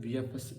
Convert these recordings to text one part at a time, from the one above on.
VFS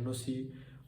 NOC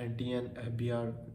NTN, FBR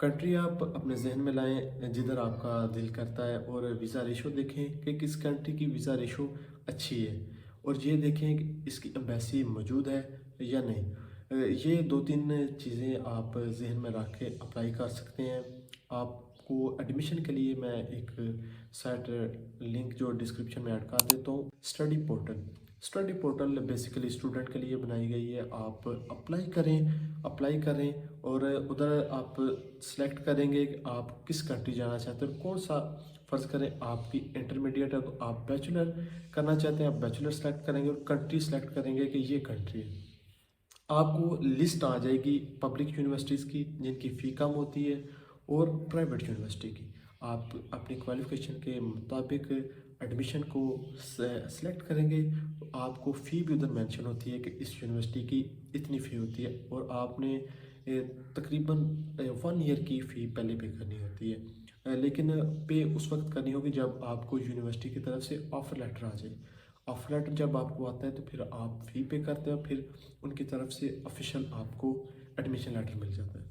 country آپ اپنے ذہن میں لائیں جدھر آپ کا دل کرتا ہے، اور ویزا ریشو دیکھیں کہ کس کنٹری کی ویزا ریشو اچھی ہے، اور یہ دیکھیں کہ اس کی ایمبیسی موجود ہے یا نہیں۔ یہ دو تین چیزیں آپ ذہن میں رکھ کے اپلائی کر سکتے ہیں۔ آپ کو ایڈمیشن کے لیے میں ایک سائٹ لنک جو ڈسکرپشن میں ایڈ کر دیتا ہوں، study portal. Study portal basically student کے لیے بنائی گئی ہے۔ آپ اپلائی کریں اور ادھر آپ سلیکٹ کریں گے کہ آپ کس کنٹری جانا چاہتے ہیں، کون سا، فرض کریں آپ کی انٹرمیڈیٹ ہے تو آپ بیچلر کرنا چاہتے ہیں، آپ بیچلر سلیکٹ کریں گے اور کنٹری سلیکٹ کریں گے کہ یہ کنٹری ہے۔ آپ کو لسٹ آ جائے گی پبلک یونیورسٹیز کی جن کی فی کم ہوتی ہے، اور پرائیویٹ یونیورسٹی کی۔ آپ اپنی کوالیفیکیشن کے مطابق ایڈمیشن کو سلیکٹ کریں گے۔ آپ کو فی بھی ادھر مینشن ہوتی ہے کہ اس یونیورسٹی کی اتنی فی ہوتی ہے، اور آپ نے تقریباً 1 ایئر کی فی پہلے پے کرنی ہوتی ہے، لیکن پے اس وقت کرنی ہوگی جب آپ کو یونیورسٹی کی طرف سے آفر لیٹر آ جائے۔ آفر لیٹر جب آپ کو آتا ہے تو پھر آپ فی پے کرتے ہیں، اور پھر ان کی طرف سے آفیشیل آپ کو ایڈمیشن لیٹر مل جاتا ہے۔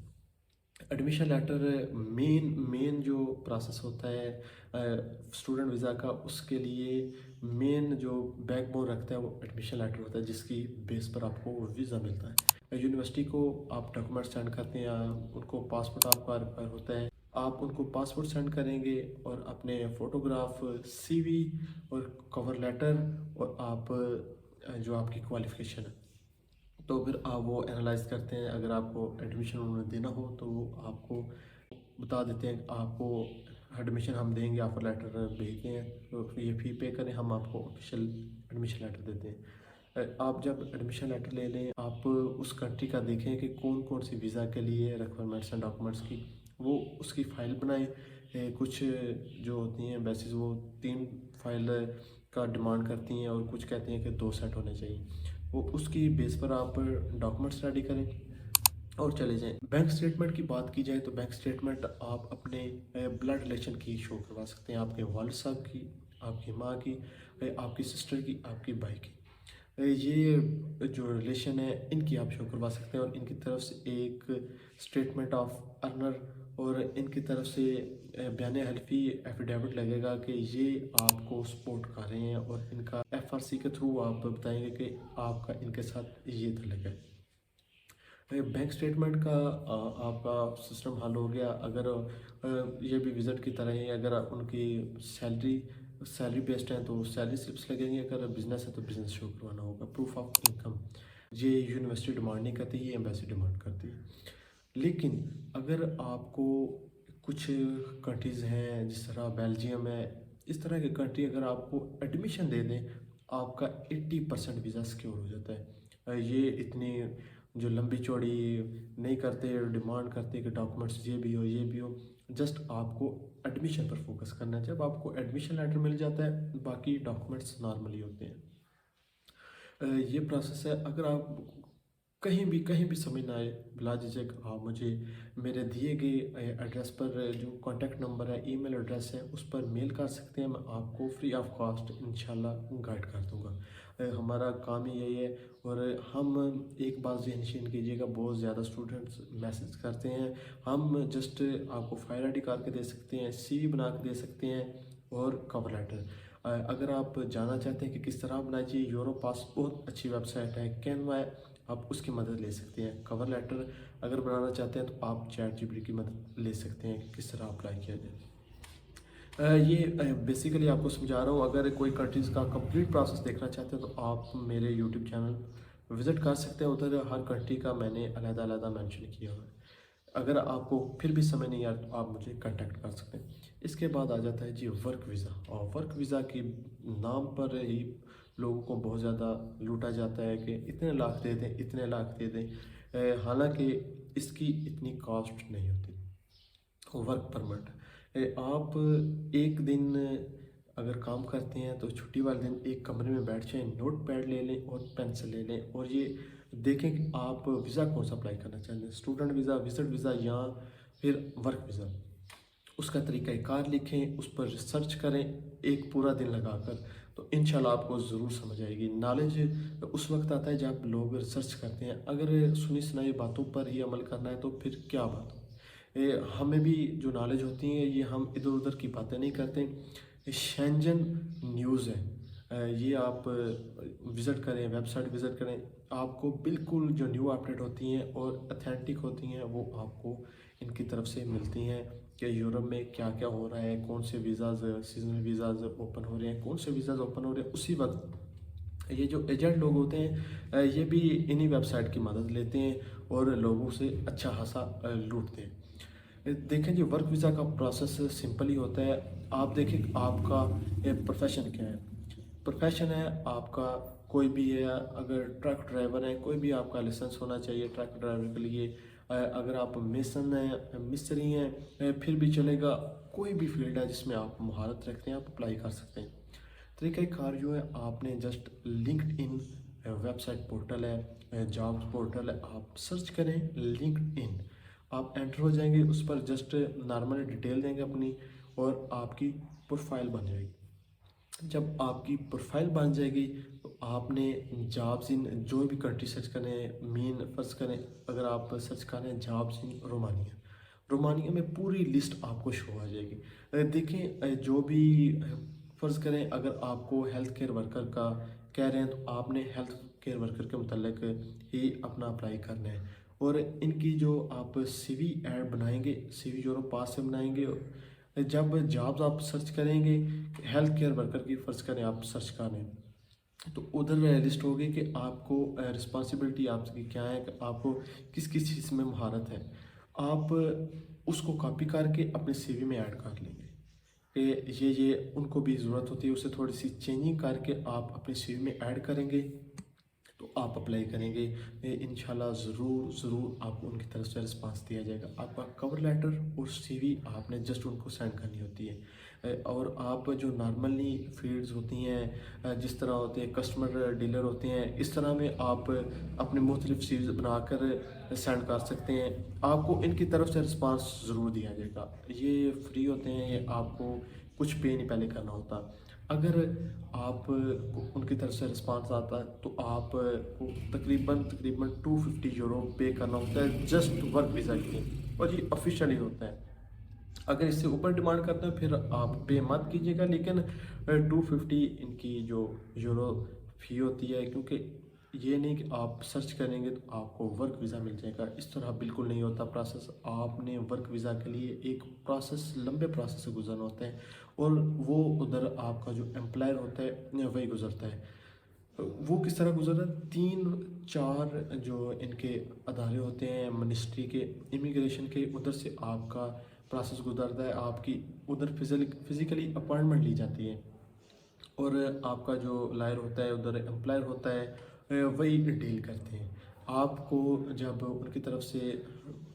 ایڈمیشن لیٹر مین جو پروسیس ہوتا ہے اسٹوڈنٹ ویزا کا، اس کے لیے مین جو بیک بون رکھتا ہے وہ ایڈمیشن لیٹر ہوتا ہے، جس کی بیس پر آپ کو ویزا ملتا ہے۔ یونیورسٹی کو آپ ڈاکومنٹ سینڈ کرتے ہیں، ان کو پاسپورٹ آپ کا ریکوائر ہوتا ہے، آپ ان کو پاسپورٹ سینڈ کریں گے، اور اپنے فوٹوگراف، سی وی اور کور لیٹر، اور آپ جو آپ کی کوالیفیکیشن ہے، تو پھر آپ وہ انالائز کرتے ہیں۔ اگر آپ کو ایڈمیشن انہوں نے دینا ہو تو وہ آپ کو بتا دیتے ہیں کہ آپ کو ایڈمیشن ہم دیں گے، آفر لیٹر بھیجتے ہیں، تو یہ فی پے کریں، ہم آپ کو آفیشیل ایڈمیشن لیٹر دیتے ہیں۔ آپ جب ایڈمیشن لیٹر لے لیں، آپ اس کنٹری کا دیکھیں کہ کون کون سی ویزا کے لیے ریکوائرمنٹس ہیں ڈاکومنٹس کی، وہ اس کی فائل بنائیں۔ کچھ جو ہوتی ہیں بیسز وہ 3 فائل کا ڈیمانڈ کرتی ہیں، اور کچھ کہتی ہیں کہ 2 سیٹ ہونے چاہیے۔ وہ اس کی بیس پر آپ ڈاکومنٹس ریڈی کریں اور چلے جائیں۔ بینک سٹیٹمنٹ کی بات کی جائے تو بینک سٹیٹمنٹ آپ اپنے بلڈ ریلیشن کی شو کروا سکتے ہیں، آپ کے والد صاحب کی، آپ کی ماں کی، آپ کی سسٹر کی، آپ کی بھائی کی۔ یہ جو ریلیشن ہے ان کی آپ شو کروا سکتے ہیں، اور ان کی طرف سے ایک اسٹیٹمنٹ آف ارنر، اور ان کی طرف سے بیان حلفی ایفیڈیوٹ لگے گا کہ یہ آپ کو سپورٹ کر رہے ہیں، اور ان کا ایف آر سی کے تھرو آپ بتائیں گے کہ آپ کا ان کے ساتھ یہ تعلق ہے۔ بینک سٹیٹمنٹ کا آپ کا سسٹم حل ہو گیا۔ اگر یہ بھی وزٹ کی طرح ہی، اگر ان کی سیلری بیسڈ ہیں تو سیلری سلپس لگیں گے، اگر بزنس ہے تو بزنس شو کروانا ہوگا، پروف آف انکم۔ یہ یونیورسٹی ڈیمانڈ نہیں کرتی، یہ ایمبیسی ڈیمانڈ کرتی ہے۔ لیکن اگر آپ کو کچھ کنٹریز ہیں جس طرح بیلجیم ہے، اس طرح کی کنٹری اگر آپ کو ایڈمیشن دے دیں، آپ کا 80% ویزا سیکیور ہو جاتا ہے۔ یہ اتنی جو لمبی چوڑی نہیں کرتے، ڈیمانڈ کرتے کہ ڈاکومنٹس یہ بھی ہو یہ بھی ہو، جسٹ آپ کو ایڈمیشن پر فوکس کرنا ہے۔ جب آپ کو ایڈمیشن لیٹر مل جاتا ہے، باقی ڈاکومنٹس نارملی ہوتے ہیں۔ یہ پروسیس ہے۔ اگر آپ کہیں بھی سمجھ نہ آئے، بلا جھجک آپ مجھے میرے دیے گئے ایڈریس پر، جو کانٹیکٹ نمبر ہے، ای میل ایڈریس ہے، اس پر میل کر سکتے ہیں۔ میں آپ کو فری آف کاسٹ انشاءاللہ گائیڈ کر دوں گا۔ ہمارا کام ہی یہی ہے، اور ہم ایک بات ذہن نشین کیجیے گا، بہت زیادہ اسٹوڈنٹس میسیج کرتے ہیں، ہم جسٹ آپ کو فائل ریڈی کر کے دے سکتے ہیں، سی وی بنا کے دے سکتے ہیں، اور کور لیٹر۔ اگر آپ جاننا چاہتے ہیں کہ کس طرح بنائی چاہیے، یورو پاس بہت اچھی ویب سائٹ ہے، کینوا ہے، آپ اس کی مدد لے سکتے ہیں۔ کور لیٹر اگر بنانا چاہتے ہیں تو آپ چیٹ جی پی ٹی کی مدد لے سکتے ہیں کہ کس طرح اپلائی کیا جائے۔ یہ بیسیکلی آپ کو سمجھا رہا ہوں۔ اگر کوئی کنٹریز کا کمپلیٹ پروسیس دیکھنا چاہتے ہیں تو آپ میرے یوٹیوب چینل وزٹ کر سکتے ہیں، ادھر ہر کنٹری کا میں نے علیحدہ مینشن کیا ہوا ہے۔ اگر آپ کو پھر بھی سمجھ نہیں آیا تو آپ مجھے کانٹیکٹ کر سکتے ہیں۔ اس کے بعد آ جاتا ہے جی ورک ویزا، اور ورک ویزا کے نام پر ہی لوگوں کو بہت زیادہ لوٹا جاتا ہے کہ اتنے لاکھ دے دیں، اتنے لاکھ دے دیں، حالانکہ اس کی اتنی کاسٹ نہیں ہوتی۔ ورک پرمٹ، آپ ایک دن اگر کام کرتے ہیں تو چھٹی والے دن ایک کمرے میں بیٹھ جائیں، نوٹ پیڈ لے لیں اور پینسل لے لیں، اور یہ دیکھیں کہ آپ ویزا کون سا اپلائی کرنا چاہتے ہیں، اسٹوڈنٹ ویزا، وزٹ ویزا، یا پھر ورک ویزا۔ اس کا طریقہ کار لکھیں، اس پر ریسرچ کریں ایک پورا دن لگا کر، تو انشاءاللہ آپ کو ضرور سمجھ آئے گی۔ نالج اس وقت آتا ہے جب لوگ ریسرچ کرتے ہیں۔ اگر سنی سنائی باتوں پر ہی عمل کرنا ہے تو پھر کیا بات ہو۔ ہمیں بھی جو نالج ہوتی ہے یہ ہم ادھر ادھر کی باتیں نہیں کرتے. شینجن نیوز ہے، یہ آپ وزٹ کریں، ویب سائٹ وزٹ کریں، آپ کو بالکل جو نیو اپڈیٹ ہوتی ہیں اور اتھینٹک ہوتی ہیں وہ آپ کو ان کی طرف سے ملتی ہیں کہ یورپ میں کیا کیا ہو رہا ہے، کون سے ویزاز سیزنل ویزاز اوپن ہو رہے ہیں، کون سے ویزاز اوپن ہو رہے ہیں. اسی وقت یہ جو ایجنٹ لوگ ہوتے ہیں یہ بھی انہی ویب سائٹ کی مدد لیتے ہیں اور لوگوں سے اچھا خاصا لوٹتے ہیں. دیکھیں جی، ورک ویزا کا پروسیس سمپل ہی ہوتا ہے. آپ دیکھیں آپ کا پروفیشن کیا ہے. پروفیشن ہے آپ کا کوئی بھی ہے، اگر ٹرک ڈرائیور ہے کوئی بھی آپ کا لائسنس ہونا چاہیے ٹرک ڈرائیور کے لیے. اگر آپ میسن ہیں، مستری ہیں، پھر بھی چلے گا. کوئی بھی فیلڈ ہے جس میں آپ مہارت رکھتے ہیں آپ اپلائی کر سکتے ہیں. طریقہ کار جو ہے، آپ نے just linked in web site portal ہے، جاب پورٹل ہے، آپ سرچ کریں لنکڈ ان. آپ انٹر ہو جائیں گے اس پر، جسٹ نارمل ڈیٹیل دیں گے اپنی اور آپ کی پروفائل بن جائے گی. جب آپ کی پروفائل بن جائے گی تو آپ نے جابس ان جو بھی کنٹری سرچ کریں، مین فرض کریں اگر آپ سرچ کریں جابس ان رومانیہ، رومانیہ میں پوری لسٹ آپ کو شو آ جائے گی. دیکھیں جو بھی فرض کریں اگر آپ کو ہیلتھ کیئر ورکر کا کہہ رہے ہیں تو آپ نے ہیلتھ کیئر ورکر کے متعلق ہی اپنا اپلائی کرنا ہے. اور ان کی جو آپ سی وی ایڈ بنائیں گے، سی وی جو پاس سے بنائیں گے، جب جابز آپ سرچ کریں گے ہیلتھ کیئر ورکر کی فرض کریں آپ سرچ کریں تو ادھر لسٹ ہوگی کہ آپ کو رسپانسبلٹی آپ کی کیا ہے، کہ آپ کو کس کس چیز میں مہارت ہے. آپ اس کو کاپی کر کے اپنے سی وی میں ایڈ کر لیں گے کہ یہ ان کو بھی ضرورت ہوتی ہے، اسے تھوڑی سی چینجنگ کر کے آپ اپنے سی وی میں ایڈ کریں گے تو آپ اپلائی کریں گے. انشاءاللہ ضرور آپ کو ان کی طرف سے رسپانس دیا جائے گا. آپ کا کور لیٹر اور سی وی آپ نے جسٹ ان کو سینڈ کرنی ہوتی ہے. اور آپ جو نارملی فیلڈز ہوتی ہیں جس طرح ہوتے ہیں کسٹمر ڈیلر ہوتے ہیں، اس طرح میں آپ اپنے مختلف سی ویز بنا کر سینڈ کر سکتے ہیں. آپ کو ان کی طرف سے رسپانس ضرور دیا جائے گا. یہ فری ہوتے ہیں، یہ آپ کو کچھ پے نہیں پہلے کرنا ہوتا. اگر آپ کو ان کی طرف سے رسپانس آتا ہے تو آپ کو تقریباً €250 پے کرنا ہوتا ہے جسٹ ورک ویزا کے لیے، اور یہ آفیشیلی ہوتا ہے. اگر اس سے اوپر ڈیمانڈ کرتے ہیں پھر آپ پے مت کیجیے گا، لیکن 250 ان کی جو یورو فی ہوتی ہے. کیونکہ یہ نہیں کہ آپ سرچ کریں گے تو آپ کو ورک ویزا مل جائے گا، اس طرح بالکل نہیں ہوتا پروسیس. آپ نے ورک ویزا کے لیے ایک پروسیس، لمبے پروسیس سے گزرنا ہوتا ہے اور وہ ادھر آپ کا جو امپلائر ہوتا ہے وہی گزرتا ہے. وہ کس طرح گزر رہا ہے؟ 3-4 جو ان کے ادارے ہوتے ہیں منسٹری کے، امیگریشن کے، ادھر سے آپ کا پروسیس گزرتا ہے. آپ کی ادھر فزیکلی اپوائنٹمنٹ لی جاتی ہے اور آپ کا جو لائر ہوتا ہے ادھر امپلائر ہوتا ہے وہی ڈیل کرتے ہیں. آپ کو جب ان کی طرف سے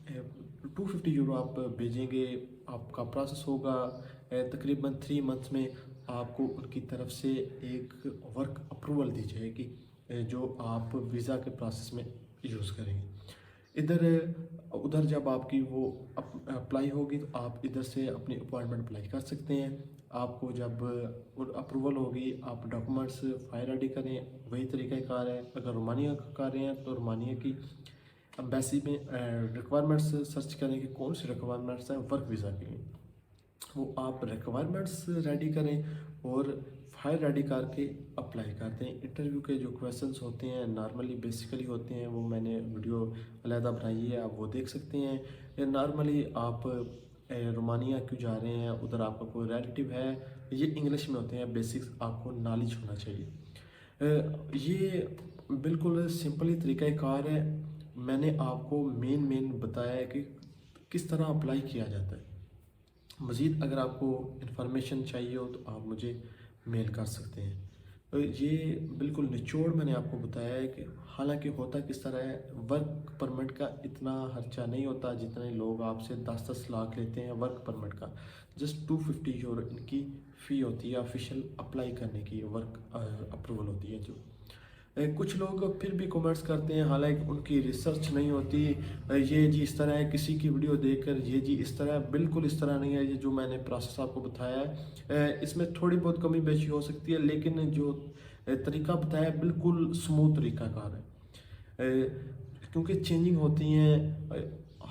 €250 آپ بھیجیں گے، آپ کا پروسیس ہوگا تقریباً 3 منتھس میں. آپ کو ان کی طرف سے ایک ورک اپروول دی جائے گی جو آپ ویزا کے پروسیس میں یوز کریں گے. ادھر جب آپ کی وہ اپلائی ہوگی تو آپ ادھر سے اپنی اپوائنٹمنٹ اپلائی کر سکتے ہیں. آپ کو جب اپروول ہوگی آپ ڈاکومنٹس فائل ریڈی کریں، وہی طریقہ کار ہے. اگر رومانیہ کا کر رہے ہیں تو رومانیہ کی امبیسی میں ریکوائرمنٹس سرچ کریں کہ کون سی ریکوائرمنٹس ہیں ورک ویزا کے لیے. وہ آپ ریکوائرمنٹس ریڈی کریں اور فائل ریڈی کر کے اپلائی کرتے ہیں. انٹرویو کے جو کویسچنس ہوتے ہیں نارملی بیسیکلی ہوتے ہیں، وہ میں نے ویڈیو علیحدہ بنائی ہے، آپ وہ دیکھ سکتے ہیں. نارملی آپ رومانیہ کیوں جا رہے ہیں، ادھر آپ کا کوئی ریلیٹیو ہے، یہ انگلش میں ہوتے ہیں. بیسکس آپ کو نالج ہونا چاہیے. یہ بالکل سمپلی طریقہ کار ہے. میں نے آپ کو مین بتایا ہے کہ کس طرح اپلائی کیا جاتا ہے. مزید اگر آپ کو انفارمیشن چاہیے ہو تو آپ مجھے میل کر سکتے ہیں. یہ بالکل نچوڑ میں نے آپ کو بتایا ہے کہ حالانکہ ہوتا کس طرح ہے. ورک پرمٹ کا اتنا خرچہ نہیں ہوتا جتنے لوگ آپ سے 10 لاکھ لیتے ہیں ورک پرمٹ کا. جسٹ €250 ان کی فی ہوتی ہے آفیشیل اپلائی کرنے کی، ورک اپروول ہوتی ہے. جو کچھ لوگ پھر بھی کامنٹس کرتے ہیں حالانکہ ان کی ریسرچ نہیں ہوتی، یہ جی اس طرح ہے، کسی کی ویڈیو دیکھ کر یہ جی اس طرح ہے. بالکل اس طرح نہیں ہے. یہ جو میں نے پروسیس آپ کو بتایا ہے اس میں تھوڑی بہت کمی بیشی ہو سکتی ہے، لیکن جو طریقہ بتایا ہے بالکل سموتھ طریقہ کار ہے. کیونکہ چینجنگ ہوتی ہیں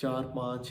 4-5